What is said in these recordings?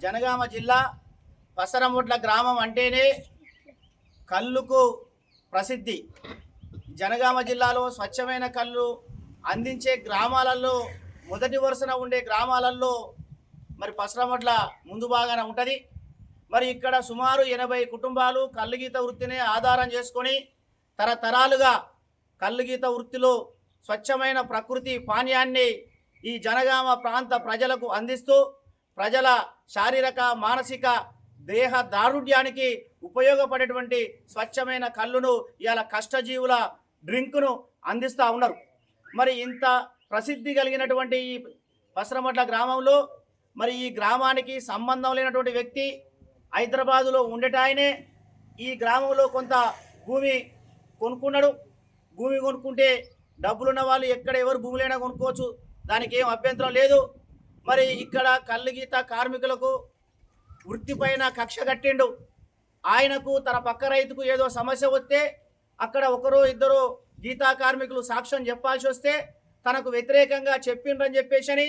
జనగామ జిల్లా పసరముట్ల గ్రామం అంటేనే కళ్ళుకు ప్రసిద్ధి. జనగామ జిల్లాలో స్వచ్ఛమైన కళ్ళు అందించే గ్రామాలలో మొదటి వరుసన ఉండే గ్రామాలలో మరి పసరముట్ల ముందు భాగాన ఉంటుంది. మరి ఇక్కడ సుమారు 80 కుటుంబాలు కళ్ళుగీత వృత్తిని ఆధారం చేసుకొని తరతరాలుగా కళ్ళుగీత వృత్తిలో స్వచ్ఛమైన ప్రకృతి పానీయాన్ని ఈ జనగామ ప్రాంత ప్రజలకు అందిస్తూ ప్రజల శారీరక మానసిక దేహ దారుఢ్యానికి ఉపయోగపడేటువంటి స్వచ్ఛమైన కళ్ళును ఇవాళ కష్టజీవుల డ్రింకును అందిస్తూ ఉన్నారు. మరి ఇంత ప్రసిద్ధి కలిగినటువంటి ఈ పసరమట్ల గ్రామంలో మరి ఈ గ్రామానికి సంబంధం లేనటువంటి వ్యక్తి హైదరాబాదులో ఉండేటాయనే ఈ గ్రామంలో కొంత భూమి కొనుక్కున్నాడు. భూమి కొనుక్కుంటే డబ్బులున్న వాళ్ళు ఎక్కడ ఎవరు భూములైనా కొనుక్కోవచ్చు, దానికి ఏం అభ్యంతరం లేదు. మరి ఇక్కడ కళ్ళుగీత కార్మికులకు వృత్తిపైన కక్ష కట్టిండు. ఆయనకు తన పక్క రైతుకు ఏదో సమస్య వస్తే అక్కడ ఒకరో ఇద్దరు గీతా కార్మికులు సాక్ష్యం చెప్పాల్సి వస్తే తనకు వ్యతిరేకంగా చెప్పిండ్రని చెప్పేసి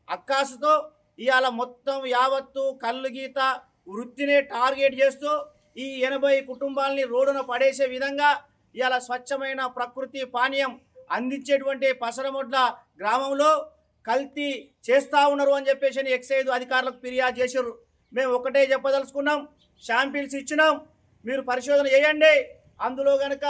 అక్కాసుతో ఇవాళ మొత్తం యావత్తు కళ్ళుగీత వృత్తినే టార్గెట్ చేస్తూ ఈ 80 కుటుంబాలని రోడ్డున పడేసే విధంగా ఇవాళ స్వచ్ఛమైన ప్రకృతి పానీయం అందించేటువంటి పసరముట్ల గ్రామంలో కల్తీ చేస్తూ ఉన్నారు అని చెప్పేసి ఎక్సైజ్ అధికారులకు ఫిర్యాదు చేశారు. మేము ఒకటే చెప్పదలుచుకున్నాం, శాంపిల్స్ ఇచ్చినాం, మీరు పరిశోధన చేయండి. అందులో కనుక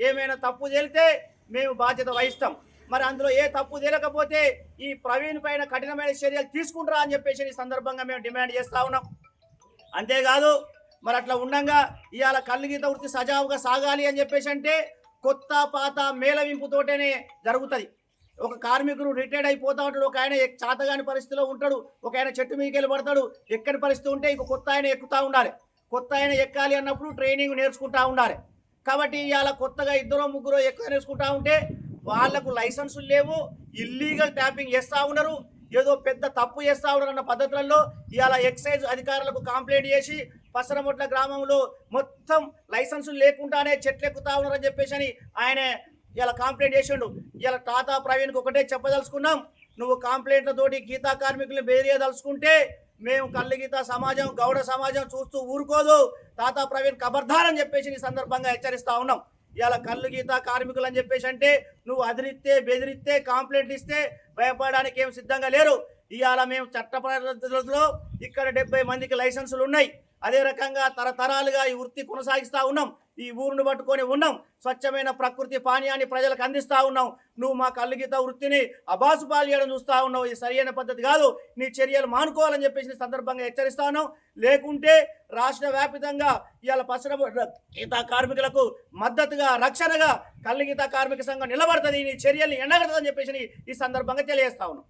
ఏమైనా తప్పు తేలితే మేము బాధ్యత వహిస్తాం. మరి అందులో ఏ తప్పు తేలకపోతే ఈ ప్రవీణ్ పైన కఠినమైన చర్యలు తీసుకుంటారా అని చెప్పేసి ఈ సందర్భంగా మేము డిమాండ్ చేస్తూ ఉన్నాం. అంతేకాదు మరి అట్లా ఉండగా ఇవాళ కళ్ళుగీత వృత్తి సజావుగా సాగాలి అని చెప్పేసి అంటే కొత్త పాత మేళవింపుతోటనే జరుగుతుంది. ఒక కార్మికుడు రిటైర్డ్ అయిపోతూ ఉంటాడు, ఒక ఆయన చాతగాని పరిస్థితిలో ఉంటాడు, ఒక ఆయన చెట్టు మీదకి పడతాడు. ఎక్కడి పరిస్థితి ఉంటే ఇంకో కొత్త ఆయన ఎక్కుతూ ఉండాలి. కొత్త ఆయన ఎక్కాలి అన్నప్పుడు ట్రైనింగ్ నేర్చుకుంటూ ఉండాలి. కాబట్టి ఇవాళ కొత్తగా 2-3 ఎక్కువ నేర్చుకుంటూ ఉంటే వాళ్లకు లైసెన్సులు లేవు, ఇల్లీగల్ ట్యాపింగ్ చేస్తూ ఉన్నారు, ఏదో పెద్ద తప్పు చేస్తూ ఉన్నారు అన్న పద్ధతులలో ఇవాళ ఎక్సైజ్ అధికారులకు కంప్లైంట్ చేసి పసరముట్ల గ్రామంలో మొత్తం లైసెన్సులు లేకుండానే చెట్లు ఎక్కుతా ఉన్నారని చెప్పేసి ఆయన ఇలా కంప్లైంట్ చేసిండు. ఇలా తాతా ప్రవీణ్కి ఒకటే చెప్పదలుచుకున్నాం, నువ్వు కంప్లైంట్లతోటి గీతా కార్మికులను బేరియదలుచుకుంటే మేము కళ్ళుగీత సమాజం గౌడ సమాజం చూస్తూ ఊరుకోదు. తాతా ప్రవీణ్ ఖబర్దార్ అని చెప్పేసి ఈ సందర్భంగా హెచ్చరిస్తూ ఉన్నాం. ఇలా కళ్ళుగీత కార్మికులు అని చెప్పేసి అంటే నువ్వు అదిరిస్తే బెదిరిస్తే కంప్లైంట్లు ఇస్తే భయపడడానికి ఏం సిద్ధంగా లేరు. ఇవాళ మేము చట్ట పద్ధతులలో ఇక్కడ 70 మందికి లైసెన్సులు ఉన్నాయి. అదే రకంగా తరతరాలుగా ఈ వృత్తి కొనసాగిస్తూ ఉన్నాం. ఈ ఊరును పట్టుకొని ఉన్నాం. స్వచ్ఛమైన ప్రకృతి పానీయాన్ని ప్రజలకు అందిస్తూ ఉన్నాం. నువ్వు మా కళ్ళుగీత వృత్తిని అబాసుపాలు చేయడం చూస్తూ ఉన్నావు. ఇది సరైన పద్ధతి కాదు, నీ చర్యలు మానుకోవాలని చెప్పేసి సందర్భంగా హెచ్చరిస్తా ఉన్నాం. లేకుంటే రాష్ట్ర వ్యాప్తంగా ఇవాళ పసరముట్ల గీతా కార్మికులకు మద్దతుగా రక్షణగా కళ్ళుగీత కార్మిక సంఘం నిలబడుతుంది. నీ చర్యల్ని ఎండగడుతుందని చెప్పేసి ఈ సందర్భంగా తెలియజేస్తా ఉన్నాం.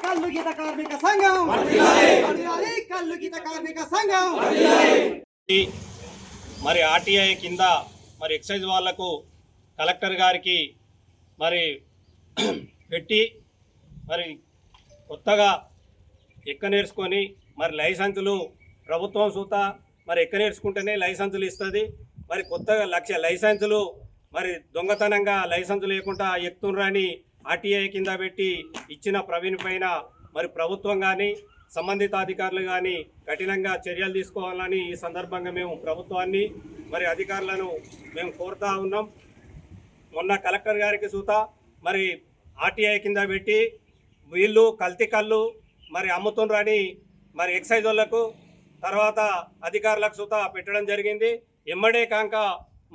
కళ్ళుగీత కార్మిక సంఘం, కళ్ళుగీత కార్మిక సంఘం. మరి ఆర్టీఐ కింద మరి ఎక్సైజ్ వాళ్లకు కలెక్టర్ గారికి మరి పెట్టి మరి కొత్తగా ఎక్కనేర్చుకొని మరి లైసెన్సులు ప్రభుత్వం సూత మరి ఎక్కనేర్చుకుంటేనే లైసెన్సులు ఇస్తుంది. మరి కొత్తగా 1,00,000 లైసెన్సులు మరి దొంగతనంగా లైసెన్సు లేకుండా ఎక్కుతుండ్రని ఆర్టీఐ కింద పెట్టి ఇచ్చిన ప్రవీణ్ పైన మరి ప్రభుత్వం కానీ సంబంధిత అధికారులు కానీ కఠినంగా చర్యలు తీసుకోవాలని ఈ సందర్భంగా మేము ప్రభుత్వాన్ని మరి అధికారులను మేము కోరుతా ఉన్నాం. మొన్న కలెక్టర్ గారికి సూత మరి ఆర్టీఐ కింద పెట్టి వీళ్ళు కల్తీ కళ్ళు మరి అమ్ముతుండ్రని మరి ఎక్సైజ్ వాళ్ళకు తర్వాత అధికారులకు సూత పెట్టడం జరిగింది. ఎమ్మడే కాక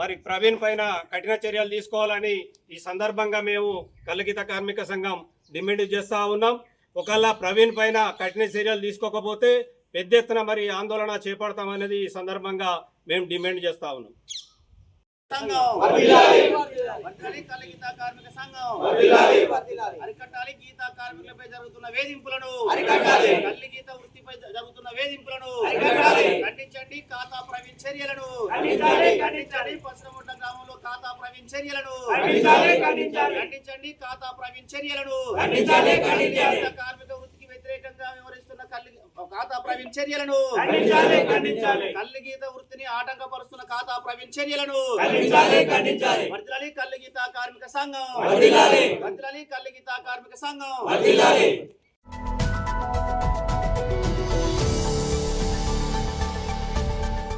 మరి ప్రవీణ్ పైన కఠిన చర్యలు తీసుకోవాలని ఈ సందర్భంగా మేము కళ్ళుగీత కార్మిక సంఘం డిమాండ్ చేస్తూ ఉన్నాం. ఒకవేళ ప్రవీణ్ పైన కఠిన చర్యలు తీసుకోకపోతే పెద్ద ఎత్తున మరి ఆందోళన చేపడతామనేది ఈ సందర్భంగా మేము డిమాండ్ చేస్తూ ఉన్నాం. కళ్ళుగీత కార్మిక సంఘం అరికట్టాలి. గీతా కార్మికులపై జరుగుతున్న వేధింపులను, కళ్ళుగీత వృత్తిపై జరుగుతున్న వేధింపులను ఖండించండి. ఖాతా ప్రవీణ్ చర్యలను ఖండించండి. పసరముట్ల గ్రామంలో ఖాతా ప్రవీణ్ చర్యలను ఖండించండి. ఖాతా ప్రవీణ్ చర్యలను కార్మిక వృత్తికి వ్యతిరేకంగా వ్యవహరిస్తున్న ఖాతా ప్రవీణ్ చర్యలను కళ్ళుగీత వృత్తిని ఆటంకపరుస్తున్న ఖాతా ప్రవీణ్ చర్యలను వర్ధిల్లాలి. కళ్ళుగీత కార్మిక సంఘం వర్ధిల్లాలి. కళ్ళుగీత కార్మిక సంఘం.